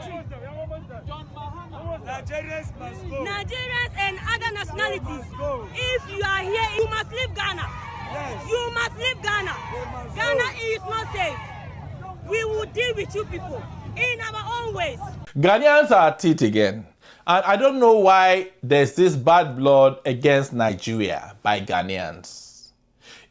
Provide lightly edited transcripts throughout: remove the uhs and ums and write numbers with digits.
country. Nigerians must go. Nigerians and other nationalities. If you are here, you must leave Ghana. Yes. You must leave Ghana. Ghana is not safe. We will deal with you people in our own ways. Ghanaians are at it again. And I don't know why there's this bad blood against Nigeria by Ghanaians.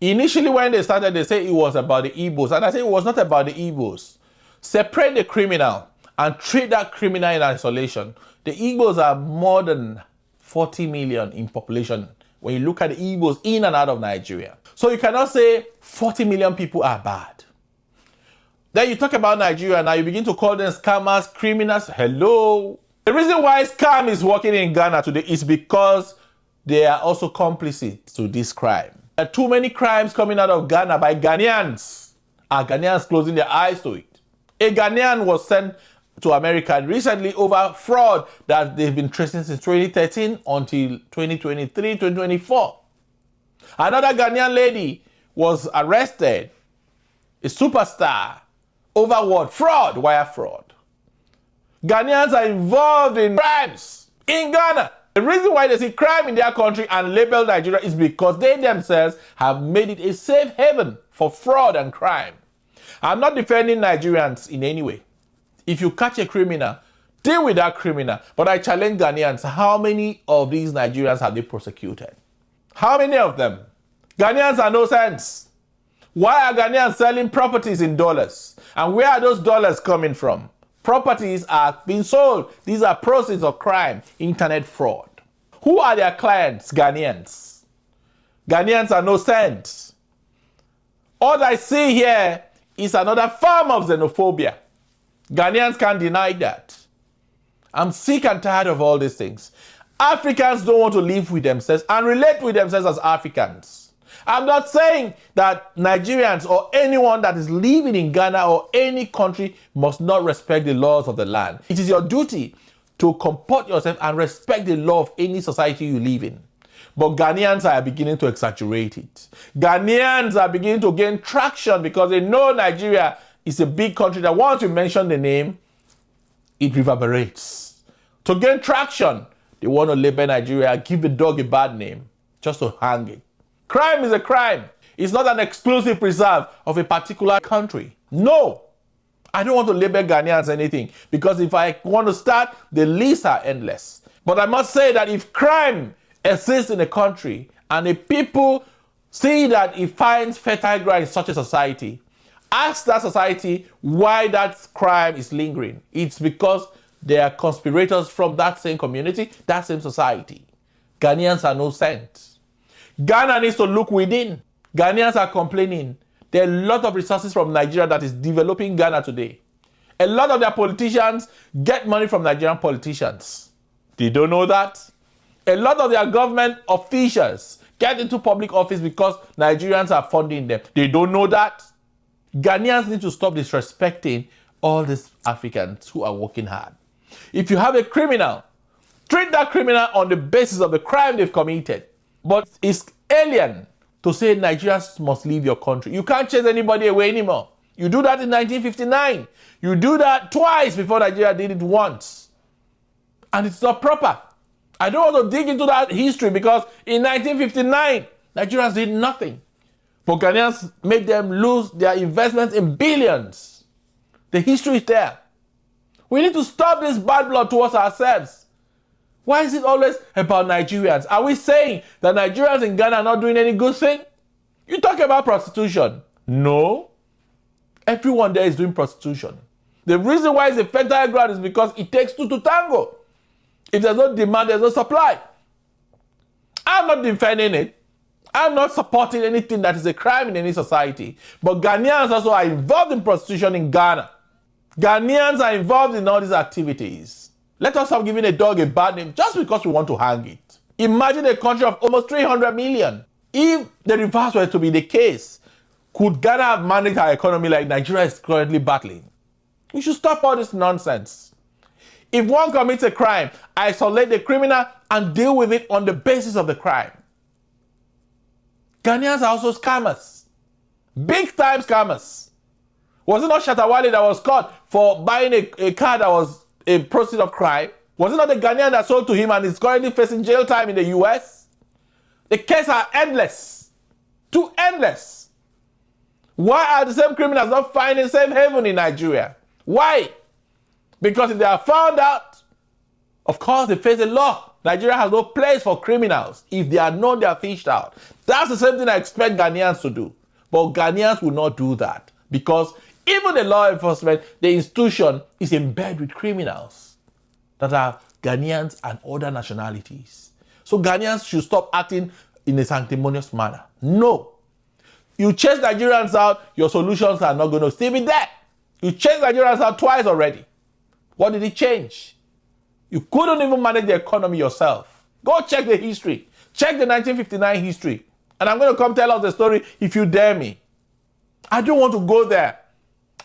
Initially, when they started, they say it was about the Igbos. And I say it was not about the Igbos. Separate the criminal and treat that criminal in isolation. The Igbos are more than 40 million in population when you look at the Igbos in and out of Nigeria. So you cannot say 40 million people are bad. Then you talk about Nigeria, now you begin to call them scammers, criminals. Hello. The reason why scam is working in Ghana today is because they are also complicit to this crime. There are too many crimes coming out of Ghana by Ghanaians. Are Ghanaians closing their eyes to it? A Ghanaian was sent to America recently over fraud that they've been tracing since 2013 until 2023, 2024. Another Ghanaian lady was arrested, a superstar, over what? Fraud, wire fraud. Ghanaians are involved in crimes in Ghana. The reason why they see crime in their country and label Nigeria is because they themselves have made it a safe haven for fraud and crime. I'm not defending Nigerians in any way. If you catch a criminal, deal with that criminal. But I challenge Ghanaians, how many of these Nigerians have they prosecuted? How many of them? Ghanaians are no sense. Why are Ghanaians selling properties in dollars? And where are those dollars coming from? Properties are being sold. These are proceeds of crime, internet fraud. Who are their clients? Ghanaians. Ghanaians are no sense. All I see here is another form of xenophobia. Ghanaians can't deny that. I'm sick and tired of all these things. Africans don't want to live with themselves and relate with themselves as Africans. I'm not saying that Nigerians or anyone that is living in Ghana or any country must not respect the laws of the land. It is your duty to comport yourself and respect the law of any society you live in. But Ghanaians are beginning to exaggerate it. Ghanaians are beginning to gain traction because they know Nigeria is a big country that once you mention the name, it reverberates. To gain traction, they want to label Nigeria, give a dog a bad name, just to hang it. Crime is a crime. It's not an exclusive preserve of a particular country. No. I don't want to label Ghanaians anything because if I want to start, the lists are endless. But I must say that if crime exists in a country and the people see that it finds fertile ground in such a society, ask that society why that crime is lingering. It's because they are conspirators from that same community, that same society. Ghanaians are no sense. Ghana needs to look within. Ghanaians are complaining. There are a lot of resources from Nigeria that is developing Ghana today. A lot of their politicians get money from Nigerian politicians. They don't know that. A lot of their government officials get into public office because Nigerians are funding them. They don't know that. Ghanaians need to stop disrespecting all these Africans who are working hard. If you have a criminal, treat that criminal on the basis of the crime they've committed. But it's alien to say Nigerians must leave your country. You can't chase anybody away anymore. You do that in 1959. You do that twice before Nigeria did it once. And it's not proper. I don't want to dig into that history because in 1959, Nigerians did nothing. But Ghanaians made them lose their investments in billions. The history is there. We need to stop this bad blood towards ourselves. Why is it always about Nigerians? Are we saying that Nigerians in Ghana are not doing any good thing? You talk about prostitution. No. Everyone there is doing prostitution. The reason why it's a fertile ground is because it takes two to tango. If there's no demand, there's no supply. I'm not defending it. I'm not supporting anything that is a crime in any society. But Ghanaians also are involved in prostitution in Ghana. Ghanaians are involved in all these activities. Let us stop giving a dog a bad name just because we want to hang it. Imagine a country of almost 300 million. If the reverse were to be the case, could Ghana have managed our economy like Nigeria is currently battling? We should stop all this nonsense. If one commits a crime, isolate the criminal and deal with it on the basis of the crime. Ghanaians are also scammers. Big time scammers. Was it not Shatawale that was caught for buying a car that was a proceeds of crime? Was it not the Ghanaian that sold to him and is currently facing jail time in the US? The cases are endless. Too endless. Why are the same criminals not finding safe haven in Nigeria? Why? Because if they are found out, of course they face the law. Nigeria has no place for criminals. If they are known, they are fished out. That's the same thing I expect Ghanaians to do. But Ghanaians will not do that because even the law enforcement, the institution is in bed with criminals that are Ghanaians and other nationalities. So Ghanaians should stop acting in a sanctimonious manner. No. You chase Nigerians out, your solutions are not going to still be there. You chased Nigerians out twice already. What did it change? You couldn't even manage the economy yourself. Go check the history. Check the 1959 history. And I'm going to come tell us the story if you dare me. I don't want to go there.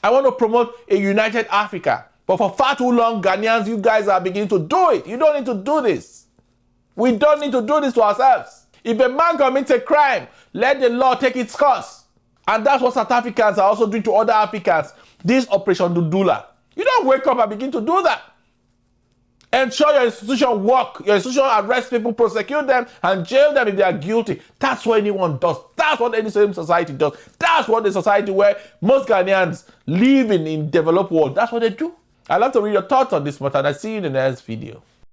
I want to promote a united Africa. But for far too long, Ghanaians, you guys are beginning to do it. You don't need to do this. We don't need to do this to ourselves. If a man commits a crime, let the law take its course. And that's what South Africans are also doing to other Africans. This Operation Dudula. You don't wake up and begin to do that. Ensure your institution work. Your institution arrest people, prosecute them, and jail them if they are guilty. That's what anyone does. That's what any same society does. That's what the society where most Ghanaians live in developed world. That's what they do. I'd love to read your thoughts on this matter, and I'll see you in the next video.